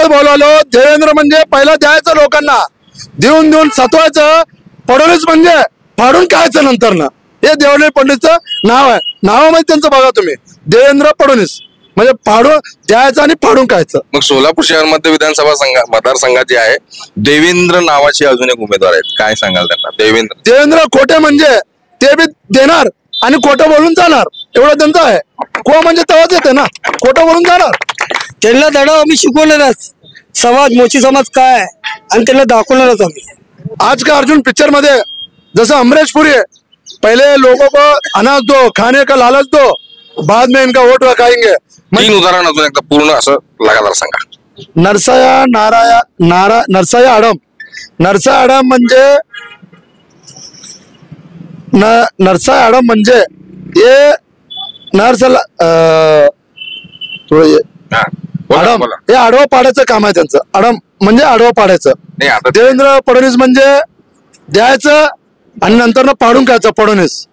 एकच बोलवलो, देवेंद्र म्हणजे पहिला द्यायचं लोकांना, देऊन देऊन सतवायचं. फडणवीस म्हणजे फाडून खायचं नंतर ना. हे देवेंद्र फडणवीसचं नाव आहे. नावामध्ये त्यांचं बघा तुम्ही, देवेंद्र फडणवीस म्हणजे फाडून द्यायचं आणि फाडून खायचं. मग सोलापूर शहर मध्य विधानसभा मतदारसंघात जे आहे देवेंद्र नावाचे अजून एक उमेदवार आहेत, काय सांगाल त्यांना? देवेंद्र खोटे म्हणजे ते बी देणार आणि खोटं बोलून जाणार, एवढं त्यांचं आहे. को म्हणजे तेव्हाच येते ना, खोटं बोलून जाणार. त्यांना धडा आम्ही शिकवणारच, समाज मोची समाज काय आणि त्यांना दाखवणारच आम्ही. आज का अर्जुन पिक्चर मध्ये जसं अमरीश पुरी पहले लोगों को अनाज दो, खाने का लालच दो, बाद में इनका वोट खाएंगे. 3 उदाहरण अजून एकदा पूर्ण असं लगातार सांगा. नरसाया आडम म्हणजे हे नरसला आडम हे आडवं पाडायचं काम आहे त्यांचं. आडम म्हणजे आडवं पाडायचं. देवेंद्र फडणवीस म्हणजे द्यायचं आणि नंतर पाडून खायचं. फडणवीस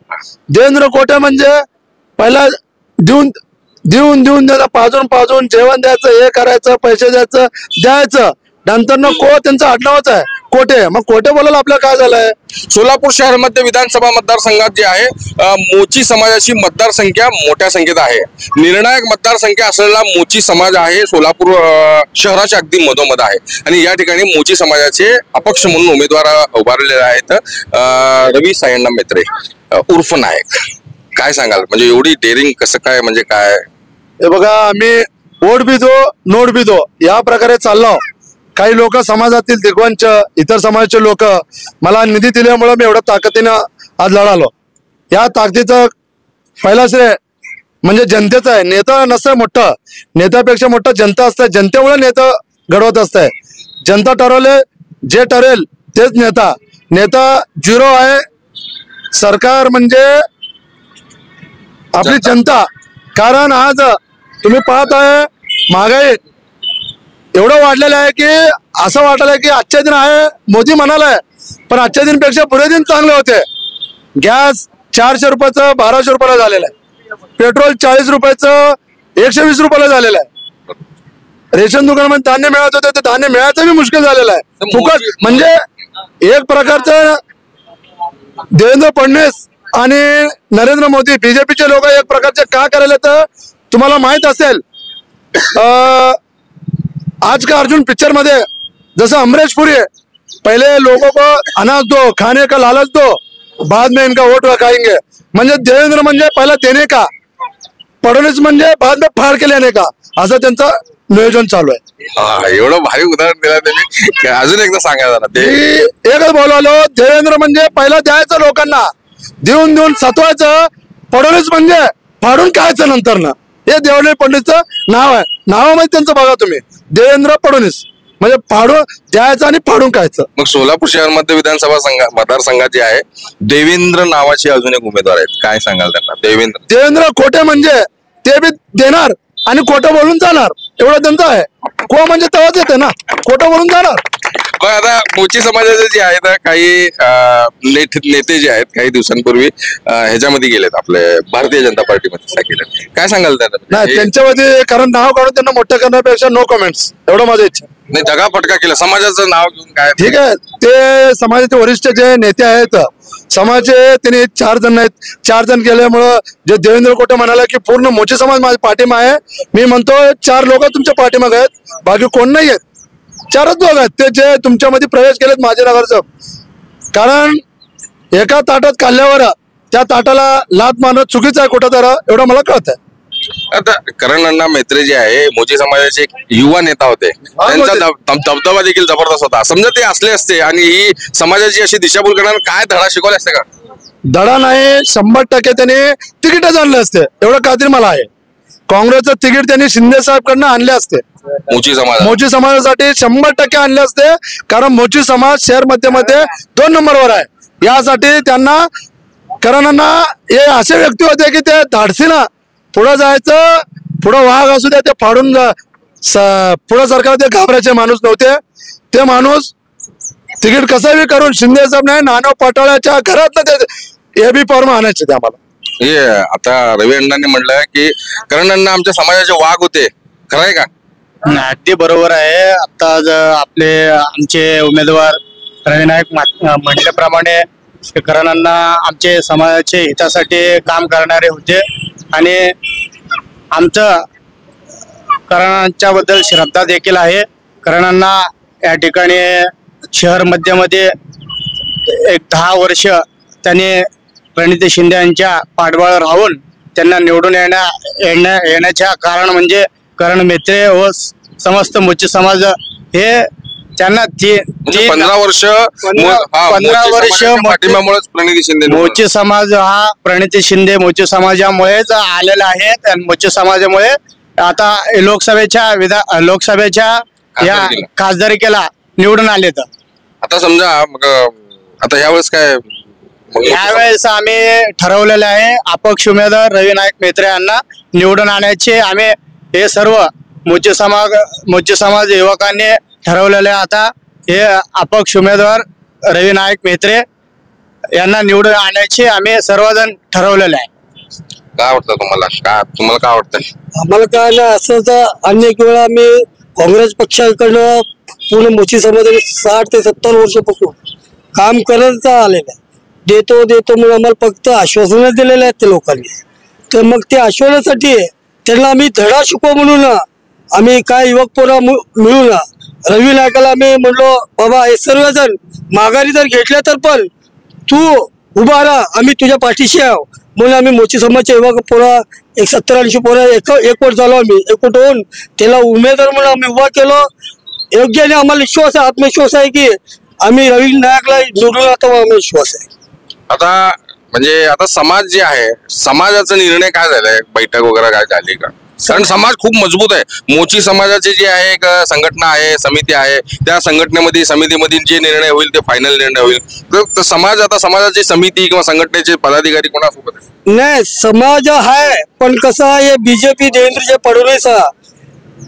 देवेंद्र कोटे म्हणजे पहिला देऊन द्यायचं, पाजून जेवण द्यायचं, हे करायचं, पैसे द्यायचं नंतर को त्यांचं आडनावच आहे कोटे. मग कोटे बोलायला आपलं काय झालंय? सोलापूर शहर मध्ये विधानसभा मतदारसंघात जे आहे मोची समाजाची मतदारसंख्या मोठ्या संख्येत आहे. निर्णायक मतदारसंख्या असलेला मोची समाज आहे, सोलापूर शहराच्या अगदी मधोमध आहे. आणि या ठिकाणी मोची समाजाचे अपक्ष म्हणून उमेदवार उभारलेले आहेत रवी सायण्णा मेत्रे उर्फ नायक. काय सांगाल, म्हणजे एवढी डेअरिंग कसं काय, म्हणजे काय? हे बघा, आम्ही वोट बी दो नोट बी दो या प्रकारे चाललो. काही लोक समाजातील दिग्वंच इतर समाजाचे लोक मला निधी दिल्यामुळे मी एवढ्या ताकदीनं आज लढालो. या ताकदीचं पहिला श्रेय म्हणजे जनतेचं आहे. नेता नसतं मोठं, नेत्यापेक्षा मोठं जनता असतं. जनतेमुळे नेता घडवत असतंय. जनता ठरवले, जे ठरेल तेच नेता. नेता झिरो आहे. सरकार म्हणजे आपली जनता. कारण आज तुम्ही पाहत आहे महागाई एवढं वाढलेलं आहे की असं वाटलं की आजच्या दिन आहे, मोदी म्हणालाय, पण आजच्या दिनपेक्षा पुढे दिन चांगले होते. गॅस 400 रुपयाचं 1200 रुपयाला झालेलं आहे. पेट्रोल 40 रुपयाचं 120 रुपयाला झालेलं आहे. रेशन दुकानामध्ये धान्य मिळत होते, ते धान्य मिळायचं बी मुश्किल झालेलं आहे. फुकट म्हणजे एक प्रकारचं देवेंद्र फडणवीस आणि नरेंद्र मोदी बीजेपीचे लोक एक प्रकारचे का करायला, तर तुम्हाला माहित असेल आज का अर्जुन पिक्चर मध्ये जसं अमरीश पुरी पहले लोगों को अनाज दो, खाने का लालच दो, बाद में इनका वोट खाएंगे. म्हणजे देवेंद्र म्हणजे पहिला देणे का, फडणवीस म्हणजे बाद में फाड़ के लेने का, असं त्यांचं नियोजन चालू आहे. एवढं भारी उदाहरण दिलं तुम्ही, अजून एकदा सांगा जरा. एकच बोलवलो, देवेंद्र म्हणजे पहिला द्यायचं लोकांना, देऊन सतवायचं. फडणवीस म्हणजे फाडून खायचं नंतर ना. हे देवेंद्र फडणवीसचं नाव आहे. नावामध्ये त्यांचं बघा तुम्ही, देवेंद्र फडणवीस म्हणजे फाडून द्यायचं आणि फाडून खायचं. मग सोलापूर शहर मध्ये विधानसभा मतदारसंघात जे आहे देवेंद्र नावाचे अजून एक उमेदवार आहेत, काय सांगाल त्यांना? देवेंद्र खोटे म्हणजे ते बी देणार आणि खोटं बोलून जाणार, एवढं त्यांचं आहे. को म्हणजे तेव्हाच येते ना, खोटं बोलून जाणार. पण आता मोची समाजाचे जे आहेत काही नेते जे आहेत काही दिवसांपूर्वी ह्याच्यामध्ये गेलेत, आपले भारतीय जनता पार्टीमध्ये गेले, काय सांगाल त्यांना? नाही, त्यांच्यामध्ये कारण नाव काढून त्यांना मोठं करण्यापेक्षा नो कमेंट्स, एवढं माझं इच्छा. नाही, दगाफटका केला समाजाचं नाव घेऊन. काय ठीक आहे, ते समाजाचे वरिष्ठ जे नेते आहेत समाजाचे, त्यांनी 4 जण आहेत. 4 जण केल्यामुळं जे देवेंद्र कोटे म्हणाला की पूर्ण मोठी समाज माझ्या पाठीमा आहे, मी म्हणतो 4 लोक तुमच्या पाठीमागे आहेत, बाकी कोण नाही आहेत. 4च लोक आहेत ते जे तुमच्यामध्ये प्रवेश केलेत माझे नगरचं. कारण एका ताटात खाल्ल्यावर त्या ताटाला लात मारणं चुकीचं आहे कुठं तर, एवढं मला कळत आहे. आता करण अण्णा मेत्रे जे आहे मोची समाजाचे एक युवा नेता होते, त्यांचा दबदबा देखील जबरदस्त होता. समजा ते असले असते आणि ही समाजाची अशी दिशाभूल करणार, काय धडा शिकवले असते का? धडा नाही, 100% त्यांनी तिकीटच आणले असते, एवढं खात्री मला आहे. काँग्रेसचं तिकीट त्यांनी शिंदे साहेबकडनं आणले असते. मोची समाजासाठी 100% आणले असते. कारण मोची समाज शहर मध्ये 2 नंबरवर आहे. यासाठी त्यांना करणना हे असे व्यक्ती होते की ते धाडसी ना पुढं जायचं, पुढं वाघ असू द्या ते फाडून पुढं सरकार ते घाबरायचे माणूस नव्हते. ते माणूस तिकीट कसं बी करून शिंदे साहेब नाही नाना पटोळ्याच्या घरात ना ते एबी फॉर्म आणायचे ते आम्हाला. आता रवी अण्णांनी म्हटलं की करण अण्णा आमच्या समाजाचे वाघ होते, खरं आहे का? अगदी बरोबर आहे. आता आपले आमचे उमेदवार रविनायक म्हटल्याप्रमाणे करणांना आमचे समाजाचे हितासाठी काम करणारे होते आणि आमचं करणांच्या बद्दल श्रद्धा देखील आहे. करणांना या ठिकाणी शहर मध्यमध्ये एक 10 वर्ष त्यांनी प्रणिती शिंदे यांच्या पाठबळावर राहून त्यांना निवडून येण्याच्या कारण म्हणजे करण मेत्रे व समस्त मोची समाज हे त्यांना 15 वर्ष 15 वर्ष पाठिंब्यामुळेच प्रणिती शिंदे मोची समाज हा प्रणिती शिंदे मोची समाजामुळेच आलेला आहे. आणि मोची समाजामुळे आता लोकसभेच्या या खासदारकीला निवडून आले. तर आता समजा मग आता यावेळेस काय यावेळेस आम्ही ठरवलेलं आहे अपक्ष उमेदवार रविनायक मेत्रे यांना निवडून आणायचे. आम्ही हे सर्व मोची समाज युवकांनी ठरवलेले. आता हे अपक्ष उमेदवार रविनायक मेत्रे यांना निवडून आणायचे आम्ही सर्वजण ठरवलेले आहे. काय वाटतं तुम्हाला काय वाटतं? आम्हाला काय ना असं तर अनेक वेळा आम्ही काँग्रेस पक्षाकडनं पूर्ण मोची समाजाने 60 ते 70 वर्षापासून काम करत आलेलं आहे. देतो म्हणून आम्हाला फक्त आश्वासनं दिलेले आहेत ते लोकांनी. तर मग ते आश्वासनासाठी त्यांना आम्ही धडा शिकवा म्हणून आम्ही काय युवक पोरा मिळून रवी नायकाला आम्ही म्हणलो बाबा हे सर्वजण माघारी जर घेतल्या तर पण तू उभा राहा, आम्ही तुझ्या पाठीशी आहो म्हणून आम्ही मोची समाजच्या युवक पोरा 70-80 पोरा एकवट झालो. आम्ही एकवट होऊन त्याला उमेदवार म्हणून आम्ही उभा केलो. योग्याने आम्हाला विश्वास आहे, आत्मविश्वास आहे की आम्ही रवी नायकला निवडून आता आम्हाला विश्वास आहे. आता म्हणजे आता समाज जे आहे समाजाचा निर्णय काय झालाय? बैठक वगैरे काय झाली का? कारण समाज खूप मजबूत आहे. मोची समाजाची जी आहे एक संघटना आहे, समिती आहे. त्या समितीमधील जे निर्णय होईल ते फायनल निर्णय होईल. तर समाजाची समिती किंवा संघटनेचे पदाधिकारी कोणासोबत आहे? नाही समाज आहे पण कसं आहे बीजेपी देवेंद्र फडणवीस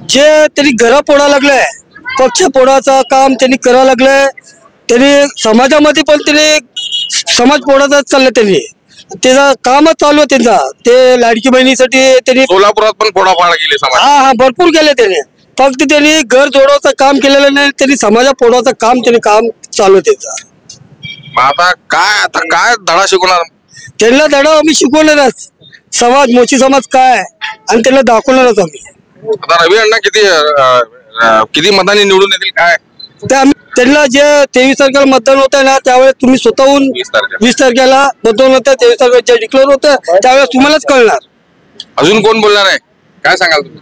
जे त्यांनी घरं फोडा लागलंय, पक्ष फोडाचं काम त्यांनी करायला लागलंय. त्यांनी समाजामध्ये पण त्यांनी समाज फोडायचं चाललं. त्यांनी त्याचं कामच चालू आहे त्यांचा. ते लाडकी बहिणीसाठी त्यांनी सोलापुरात पण फोडाफाड केली समाज. हा भरपूर केले त्यांनी. फक्त त्यांनी घर जोडवायचं काम केलेलं नाही, त्यांनी समाजा फोडवायचं काम चालू आहे त्यांचं. आता काय धडा शिकवणार त्यांना? धडा आम्ही शिकवणारच. मोची समाज काय आणि त्यांना दाखवणारच आम्ही. आता रवी अण्णा किती मतांनी निवडून येतील काय ते आम्ही त्यांना जे 23 तारखेला मतदान होत आहे ना त्यावेळेस तुम्ही स्वतःहून 20 तारखेला मतदान होतं, 23 तारखेला डिक्लेअर होतं त्यावेळेस तुम्हालाच कळणार. अजून कोण बोलणार आहे? काय सांगाल तुम्ही?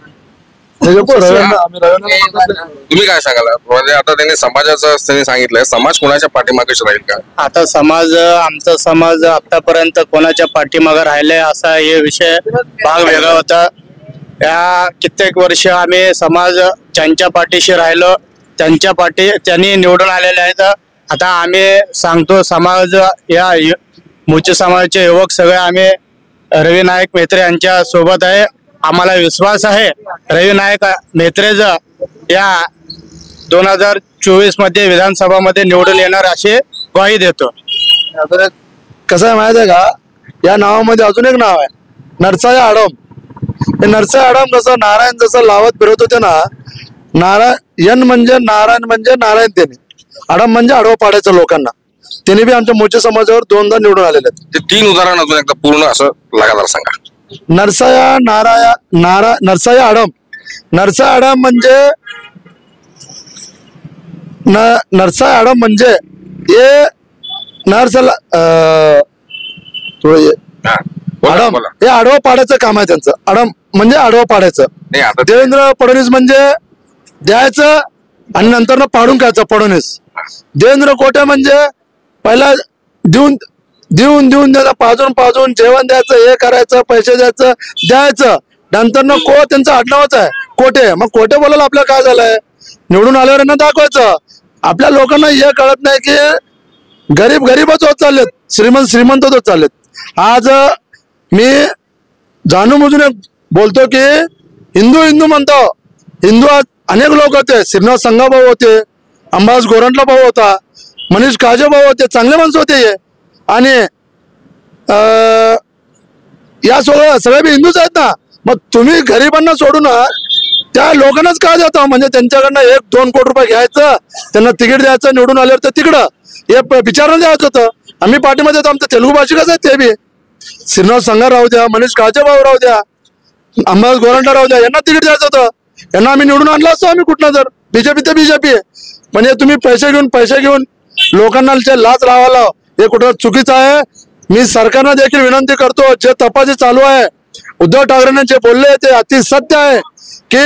तुम्ही काय सांगाल? म्हणजे आता त्यांनी सांगितलंय समाज कोणाच्या पाठीमागे राहील का? आता आमचा समाज आतापर्यंत कोणाच्या पाठीमागे राहिले असा हे विषय भाग वेगळा होता. या कित्येक वर्ष आम्ही समाज ज्यांच्या पाठीशी राहिलो त्यांनी निवडून आलेले आहेत. आता आम्ही सांगतो समाज या मोची समाजाचे युवक सगळे आम्ही रविनायक मेत्रे यांच्या सोबत आहे. आम्हाला विश्वास आहे रविनायक मेत्रेज या 2024 मध्ये विधानसभामध्ये निवडून येणार अशी ग्वाही देतो. कसं आहे माहिती आहे का, या नावामध्ये अजून एक नाव आहे नरसाई आडम. हे नरसाई आडम कसं नारायण जसं लावत फिरत होते ना, नारायण म्हणजे नारायण त्याने, आडम म्हणजे आडवं पाडायचं लोकांना. त्यांनी बी आमच्या मोठ्या समाजावर 2दा निवडून आलेले आहेत. ते 3 उदाहरण अजून एकदा पूर्ण असं लगातार सांगा. नरसाई आडम म्हणजे हे आडम हे आडवं पाडायचं काम आहे त्यांचं. आडम म्हणजे आडवं पाडायचं. देवेंद्र फडणवीस म्हणजे द्यायचं आणि नंतर ना पाडून खायचं फडणवीस. देवेंद्र कोटे म्हणजे पहिला देऊन द्यायचं, पाजून जेवण द्यायचं, हे करायचं, पैसे द्यायचं नंतर ना त्यांचं आडनावच आहे कोटे. मग कोटे बोलायला आपल्याला काय झालंय? निवडून आल्यावर ना दाखवायचं. आपल्या लोकांना हे कळत नाही की गरीबच होत चाललेत, श्रीमंत होत चाललेत. आज मी जाणून बुजून बोलतो की हिंदू म्हणतो. हिंदू आज अनेक लोक होते. श्रीनिवास संघा भाऊ होते, अंबादास गोरंटला भाऊ होता, मनीष काजे भाऊ होते, चांगले माणसं होते हे. आणि या सगळे बी हिंदूच आहेत ना. मग तुम्ही गरिबांना सोडून त्या लोकांनाच का देतो, म्हणजे त्यांच्याकडनं 1-2 कोटी रुपये घ्यायचं, त्यांना तिकीट द्यायचं, निवडून आल्यावर तर तिकडं हे विचारणं द्यायचं होतं. आम्ही पाठीमध्ये येतो, आमचं तेलुगू भाषिकच आहे ते बी. श्रीनिवास संघार राहू द्या, मनीष काळजेभाऊ राहू द्या, अंबादास गोरंट्याल राहू द्या, यांना तिकीट द्यायचं होतं. यांना आम्ही निवडून आणलं असतो आम्ही कुठनं, जर बीजेपी तर बीजेपी आहे. म्हणजे तुम्ही पैसे घेऊन लोकांना लाच लावायला हे कुठं चुकीचं आहे. मी सरकारनं देखील विनंती करतो, जे तपासी चालू आहे, उद्धव ठाकरेंनी जे बोलले ते अति सत्य आहे की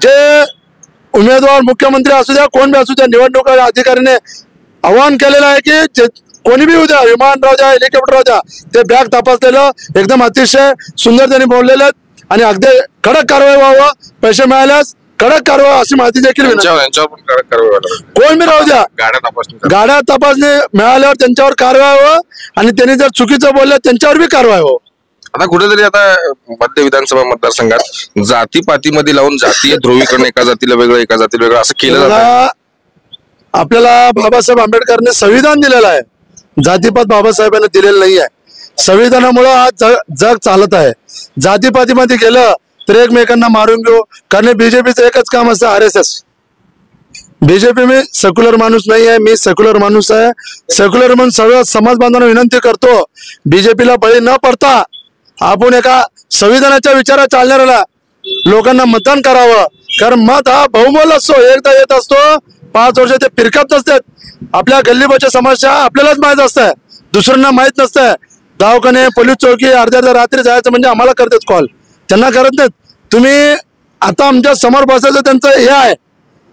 जे उमेदवार मुख्यमंत्री असू द्या, कोण बी असू द्या, निवडणूक अधिकाऱ्याने आवाहन केलेलं आहे की कोणी बी उद्या, विमान राहू द्या, हेलिकॉप्टर राहू द्या, ते बॅग तपासलेलं एकदम अतिशय सुंदर त्यांनी बोललेलं आहे. आणि अगदी कडक कारवाई व्हावं, पैसे मिळाल्यास कडक कारवाई अशी माहिती देखील कोण बी राहू द्या, गाड्या तपासणी मिळाल्यावर त्यांच्यावर कारवाई व्हावं आणि त्यांनी जर चुकीचं बोललं त्यांच्यावर बी कारवाई व्हावं. आता कुठेतरी आता मध्य विधानसभा मतदारसंघात जातीपातीमध्ये लावून जातीय ध्रुवीकरण, एका जातीला वेगळं एका जातीला वेगळं असं केलं जातं. आपल्याला बाबासाहेब आंबेडकरने संविधान दिलेलं आहे, जातीपात बाबासाहेबांना दिलेलं नाही आहे. संविधानामुळे आज जग चालत आहे. जातीपातीमध्ये गेलं तर एकमेकांना मारून घेऊ, कारण बीजेपीचं एकच काम असतं, RSS. बीजेपी मी सेक्युलर माणूस नाही आहे, मी सेक्युलर माणूस आहे. सेक्युलर म्हणून सगळं समाज बांधवांना विनंती करतो, बीजेपीला बळी न पडता आपण एका संविधानाच्या विचारात चालणाऱ्याला लोकांना मतदान करावं. कारण मत हा बहुमोल असतो, एकदा येत असतो, 5 वर्ष ते फिरकत नसतात. आपल्या गल्लीबोच्या समस्या आपल्यालाच माहित असतं, दुसऱ्यांना माहित नसतं. दवाखाने, पोलीस चौकी अर्ध्या रात्री जायचं म्हणजे आम्हाला करतात कॉल, त्यांना करत नाहीत. तुम्ही आता आमच्या समोर बसायचं त्यांचं हे आहे,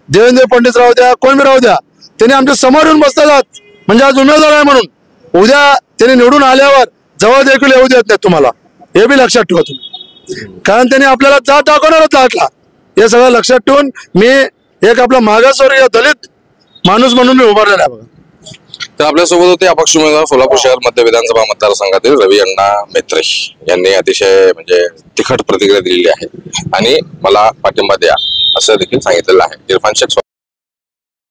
देवेंद्र पंडित राहू द्या, कोण बी राहू द्या, त्यांनी आमच्या समोर येऊन बसतात, म्हणजे आज उमेदवार आहे म्हणून. उद्या त्यांनी निवडून आल्यावर जवळ देखील येऊ देत नाही तुम्हाला, हे बी लक्षात ठेवा तुम्ही. कारण त्यांनी आपल्याला जात दाखवणारच लाटला, हे सगळं लक्षात ठेवून मी एक आपला मागासवर्गीय दलित माणूस म्हणून मी उभारलेला आहे. बघा, तर आपल्यासोबत होते अपक्ष उमेदवार सोलापूर शहर मध्य विधानसभा मतदारसंघातील रवी अण्णा मेत्रे यांनी अतिशय म्हणजे तिखट प्रतिक्रिया दिलेली आहे आणि मला पाठिंबा द्या असं देखील सांगितलेलं आहे. इरफान शेख.